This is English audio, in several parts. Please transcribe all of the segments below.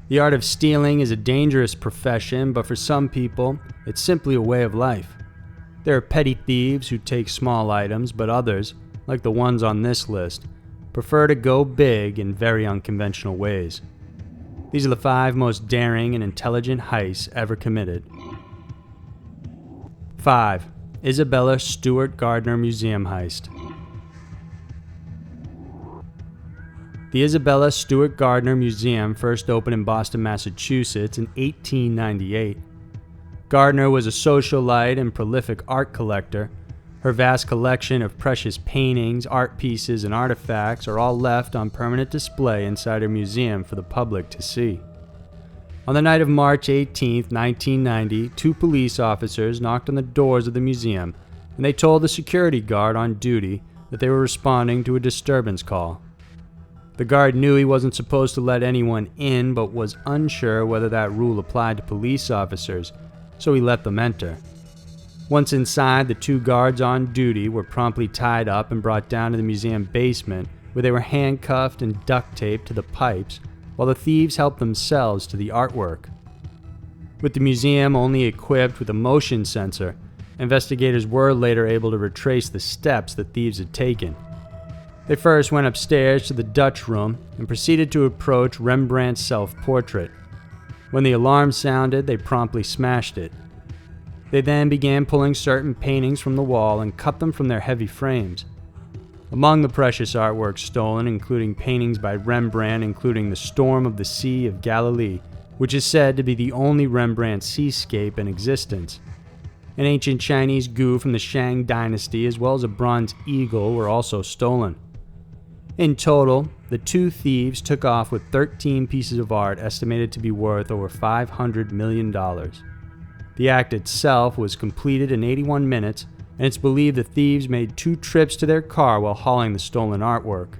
The art of stealing is a dangerous profession, but for some people, it's simply a way of life. There are petty thieves who take small items, but others, like the ones on this list, prefer to go big in very unconventional ways. These are the 5 most daring and intelligent heists ever committed. 5. Isabella Stewart Gardner Museum Heist. The Isabella Stewart Gardner Museum first opened in Boston, Massachusetts in 1898. Gardner was a socialite and prolific art collector. Her vast collection of precious paintings, art pieces, and artifacts are all left on permanent display inside her museum for the public to see. On the night of March 18, 1990, 2 police officers knocked on the doors of the museum, and they told the security guard on duty that they were responding to a disturbance call. The guard knew he wasn't supposed to let anyone in, but was unsure whether that rule applied to police officers, so he let them enter. Once inside, the 2 guards on duty were promptly tied up and brought down to the museum basement, where they were handcuffed and duct taped to the pipes, while the thieves helped themselves to the artwork. With the museum only equipped with a motion sensor, investigators were later able to retrace the steps the thieves had taken. They first went upstairs to the Dutch room and proceeded to approach Rembrandt's self-portrait. When the alarm sounded, they promptly smashed it. They then began pulling certain paintings from the wall and cut them from their heavy frames. Among the precious artworks stolen, including paintings by Rembrandt, including The Storm of the Sea of Galilee, which is said to be the only Rembrandt seascape in existence. An ancient Chinese gu from the Shang dynasty, as well as a bronze eagle, were also stolen. In total, the 2 thieves took off with 13 pieces of art estimated to be worth over $500 million. The act itself was completed in 81 minutes, and it's believed the thieves made 2 trips to their car while hauling the stolen artwork.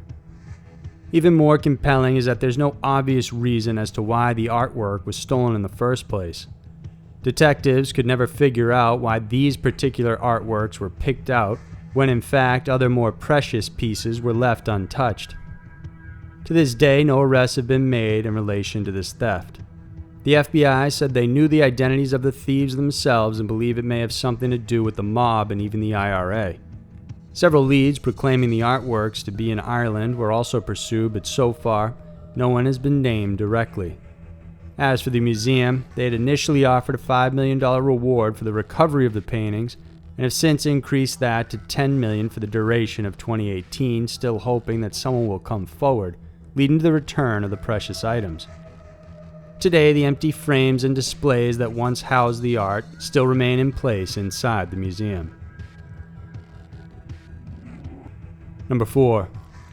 Even more compelling is that there's no obvious reason as to why the artwork was stolen in the first place. Detectives could never figure out why these particular artworks were picked out, when in fact other more precious pieces were left untouched. To this day, no arrests have been made in relation to this theft. The FBI said they knew the identities of the thieves themselves and believe it may have something to do with the mob and even the IRA. Several leads proclaiming the artworks to be in Ireland were also pursued, but so far, no one has been named directly. As for the museum, they had initially offered a $5 million reward for the recovery of the paintings, and have since increased that to $10 million for the duration of 2018, still hoping that someone will come forward, leading to the return of the precious items. Today, the empty frames and displays that once housed the art still remain in place inside the museum. Number 4.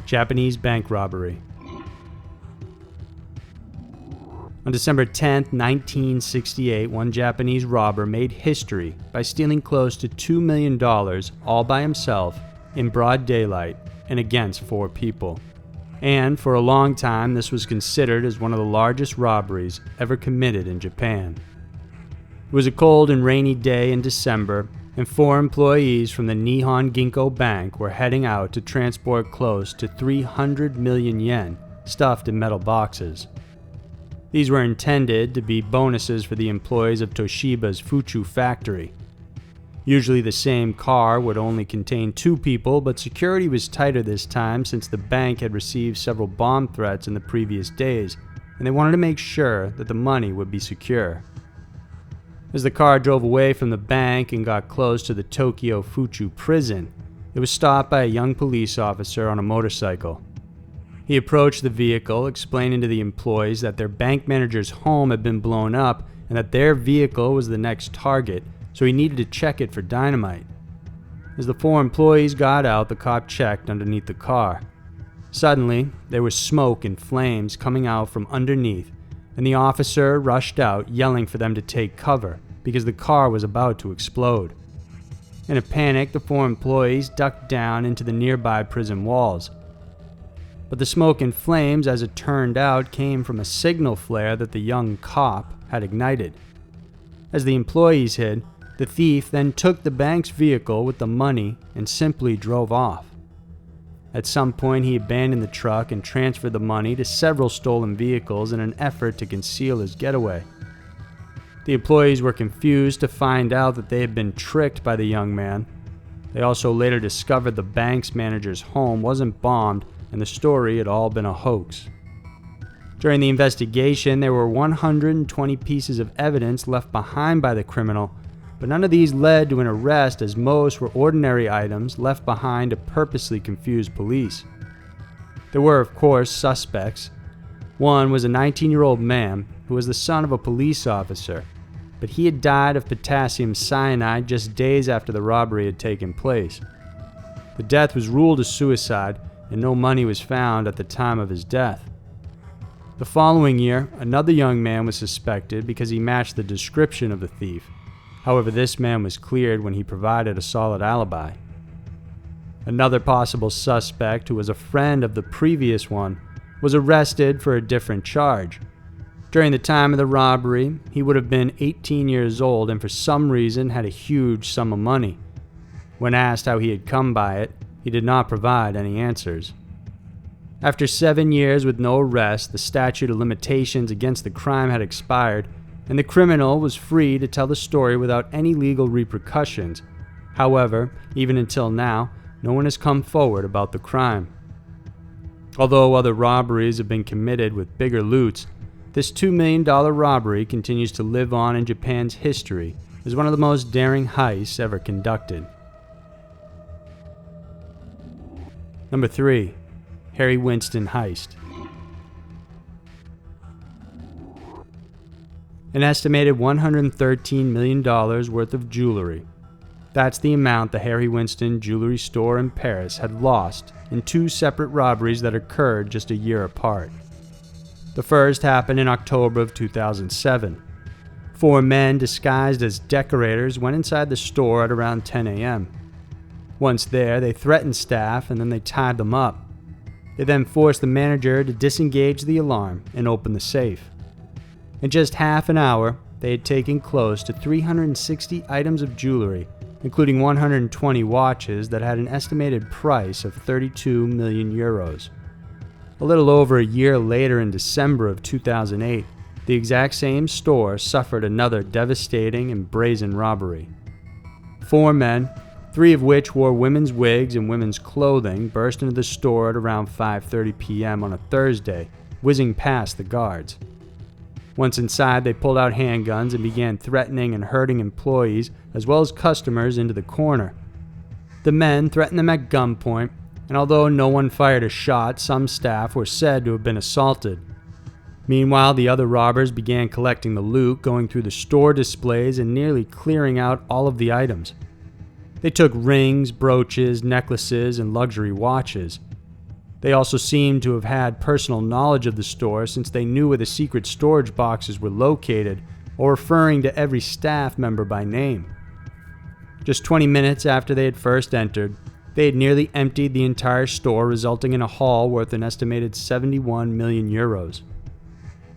Japanese bank robbery. On December 10, 1968, one Japanese robber made history by stealing close to $2 million all by himself in broad daylight and against 4 people. And for a long time, this was considered as one of the largest robberies ever committed in Japan. It was a cold and rainy day in December, and 4 employees from the Nihon Ginko Bank were heading out to transport close to 300 million yen stuffed in metal boxes. These were intended to be bonuses for the employees of Toshiba's Fuchu factory. Usually the same car would only contain 2 people, but security was tighter this time since the bank had received several bomb threats in the previous days, and they wanted to make sure that the money would be secure. As the car drove away from the bank and got close to the Tokyo Fuchu prison, it was stopped by a young police officer on a motorcycle. He approached the vehicle, explaining to the employees that their bank manager's home had been blown up and that their vehicle was the next target, so he needed to check it for dynamite. As the 4 employees got out, the cop checked underneath the car. Suddenly, there was smoke and flames coming out from underneath, and the officer rushed out, yelling for them to take cover because the car was about to explode. In a panic, the 4 employees ducked down into the nearby prison walls. But the smoke and flames, as it turned out, came from a signal flare that the young cop had ignited. As the employees hid, the thief then took the bank's vehicle with the money and simply drove off. At some point, he abandoned the truck and transferred the money to several stolen vehicles in an effort to conceal his getaway. The employees were confused to find out that they had been tricked by the young man. They also later discovered the bank's manager's home wasn't bombed and the story had all been a hoax. During the investigation, there were 120 pieces of evidence left behind by the criminal, but none of these led to an arrest, as most were ordinary items left behind to purposely confuse police. There were, of course, suspects. One was a 19-year-old man who was the son of a police officer, but he had died of potassium cyanide just days after the robbery had taken place. The death was ruled a suicide, and no money was found at the time of his death. The following year, another young man was suspected because he matched the description of the thief. However, this man was cleared when he provided a solid alibi. Another possible suspect, who was a friend of the previous one, was arrested for a different charge. During the time of the robbery, he would have been 18 years old and for some reason had a huge sum of money. When asked how he had come by it, he did not provide any answers. After 7 years with no arrest, the statute of limitations against the crime had expired, and the criminal was free to tell the story without any legal repercussions. However, even until now, no one has come forward about the crime. Although other robberies have been committed with bigger loots, this $2 million robbery continues to live on in Japan's history as one of the most daring heists ever conducted. Number 3. Harry Winston Heist. An estimated $113 million worth of jewelry. That's the amount the Harry Winston jewelry store in Paris had lost in 2 separate robberies that occurred just a year apart. The first happened in October of 2007. 4 men disguised as decorators went inside the store at around 10 a.m. Once there, they threatened staff and then they tied them up. They then forced the manager to disengage the alarm and open the safe. In just half an hour, they had taken close to 360 items of jewelry, including 120 watches that had an estimated price of 32 million euros. A little over a year later, in December of 2008, the exact same store suffered another devastating and brazen robbery. 4 men, 3 of which wore women's wigs and women's clothing, burst into the store at around 5:30 p.m. on a Thursday, whizzing past the guards. Once inside, they pulled out handguns and began threatening and herding employees as well as customers into the corner. The men threatened them at gunpoint, and although no one fired a shot, some staff were said to have been assaulted. Meanwhile, the other robbers began collecting the loot, going through the store displays and nearly clearing out all of the items. They took rings, brooches, necklaces, and luxury watches. They also seemed to have had personal knowledge of the store since they knew where the secret storage boxes were located, or referring to every staff member by name. Just 20 minutes after they had first entered, they had nearly emptied the entire store, resulting in a haul worth an estimated 71 million euros.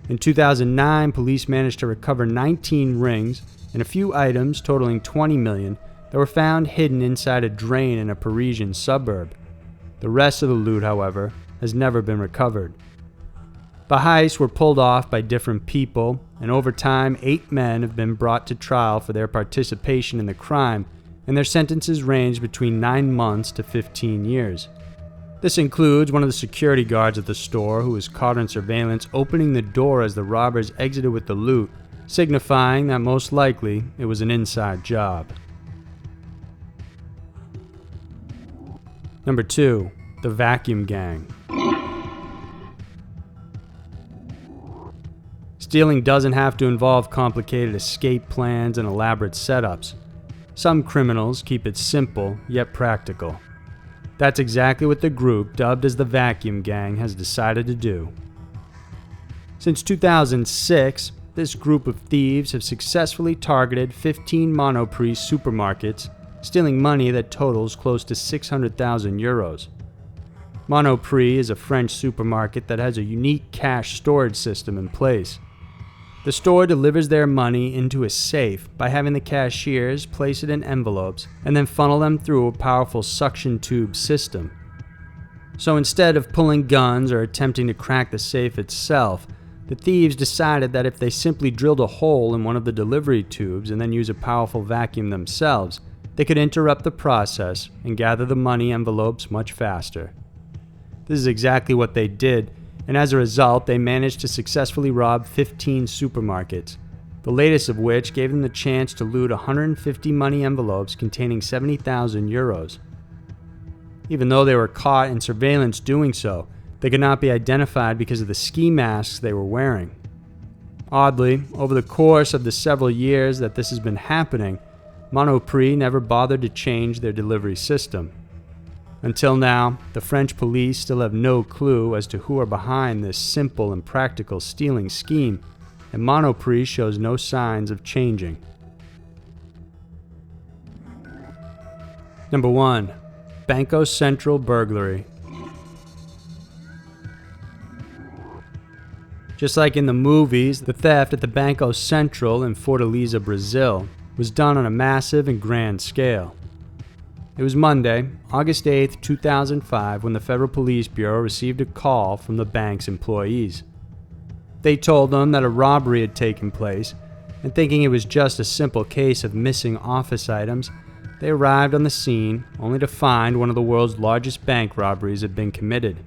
In 2009, police managed to recover 19 rings and a few items totaling 20 million that were found hidden inside a drain in a Parisian suburb. The rest of the loot, however, has never been recovered. The heists were pulled off by different people, and over time, 8 men have been brought to trial for their participation in the crime, and their sentences range between 9 months to 15 years. This includes one of the security guards at the store who was caught on surveillance opening the door as the robbers exited with the loot, signifying that most likely it was an inside job. Number 2. The Vacuum Gang. Stealing doesn't have to involve complicated escape plans and elaborate setups. Some criminals keep it simple, yet practical. That's exactly what the group, dubbed as the Vacuum Gang, has decided to do. Since 2006, this group of thieves have successfully targeted 15 MONOPRIX supermarkets, stealing money that totals close to 600,000 euros. MONOPRIX is a French supermarket that has a unique cash storage system in place. The store delivers their money into a safe by having the cashiers place it in envelopes and then funnel them through a powerful suction tube system. So instead of pulling guns or attempting to crack the safe itself, the thieves decided that if they simply drilled a hole in one of the delivery tubes and then use a powerful vacuum themselves, they could interrupt the process and gather the money envelopes much faster. This is exactly what they did, and as a result, they managed to successfully rob 15 supermarkets, the latest of which gave them the chance to loot 150 money envelopes containing 70,000 euros. Even though they were caught in surveillance doing so, they could not be identified because of the ski masks they were wearing. Oddly, over the course of the several years that this has been happening, MONOPRIX never bothered to change their delivery system. Until now, the French police still have no clue as to who are behind this simple and practical stealing scheme, and MONOPRIX shows no signs of changing. Number 1. Banco Central Burglary. Just like in the movies, the theft at the Banco Central in Fortaleza, Brazil, was done on a massive and grand scale. It was Monday, August 8, 2005, when the Federal Police Bureau received a call from the bank's employees. They told them that a robbery had taken place, and thinking it was just a simple case of missing office items, they arrived on the scene only to find one of the world's largest bank robberies had been committed.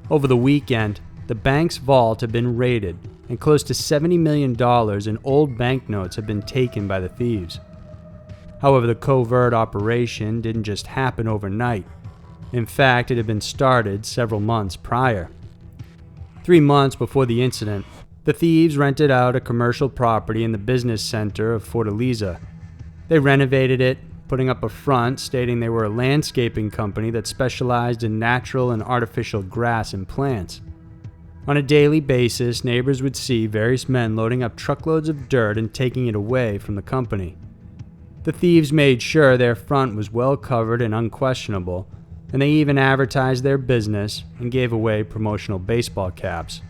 Over the weekend, the bank's vault had been raided, and close to $70 million in old banknotes had been taken by the thieves. However, the covert operation didn't just happen overnight. In fact, it had been started several months prior. 3 months before the incident, the thieves rented out a commercial property in the business center of Fortaleza. They renovated it, putting up a front stating they were a landscaping company that specialized in natural and artificial grass and plants. On a daily basis, neighbors would see various men loading up truckloads of dirt and taking it away from the company. The thieves made sure their front was well covered and unquestionable, and they even advertised their business and gave away promotional baseball caps.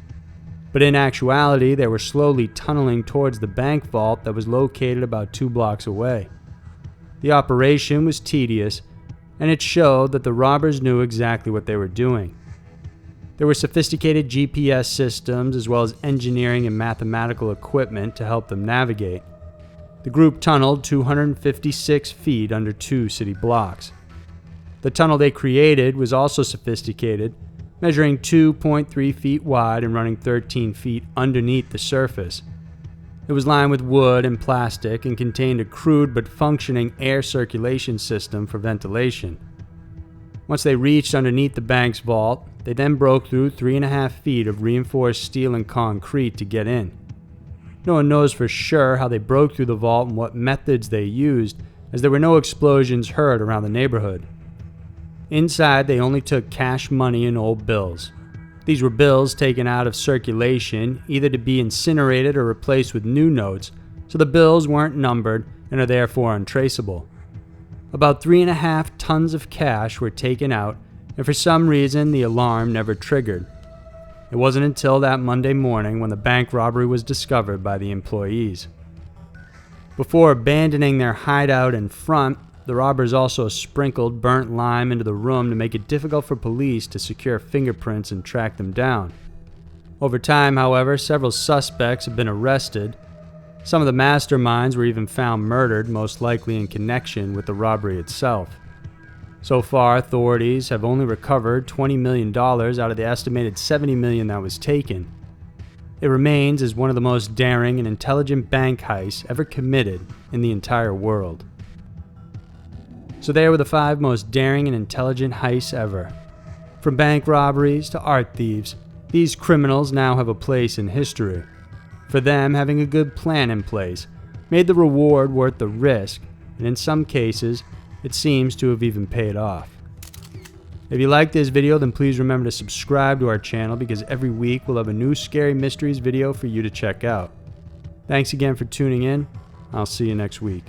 But in actuality, they were slowly tunneling towards the bank vault that was located about 2 blocks away. The operation was tedious, and it showed that the robbers knew exactly what they were doing. There were sophisticated GPS systems as well as engineering and mathematical equipment to help them navigate. The group tunneled 256 feet under 2 city blocks. The tunnel they created was also sophisticated, measuring 2.3 feet wide and running 13 feet underneath the surface. It was lined with wood and plastic and contained a crude but functioning air circulation system for ventilation. Once they reached underneath the bank's vault, they then broke through 3.5 feet of reinforced steel and concrete to get in. No one knows for sure how they broke through the vault and what methods they used, as there were no explosions heard around the neighborhood. Inside, they only took cash money and old bills. These were bills taken out of circulation, either to be incinerated or replaced with new notes, so the bills weren't numbered and are therefore untraceable. About 3.5 tons of cash were taken out, and for some reason the alarm never triggered. It wasn't until that Monday morning when the bank robbery was discovered by the employees. Before abandoning their hideout in front, the robbers also sprinkled burnt lime into the room to make it difficult for police to secure fingerprints and track them down. Over time, however, several suspects have been arrested. Some of the masterminds were even found murdered, most likely in connection with the robbery itself. So far, authorities have only recovered $20 million out of the estimated $70 million that was taken. It remains as one of the most daring and intelligent bank heists ever committed in the entire world. So there were the 5 most daring and intelligent heists ever. From bank robberies to art thieves, these criminals now have a place in history. For them, having a good plan in place made the reward worth the risk, and in some cases, it seems to have even paid off. If you liked this video, then please remember to subscribe to our channel, because every week we'll have a new Scary Mysteries video for you to check out. Thanks again for tuning in. I'll see you next week.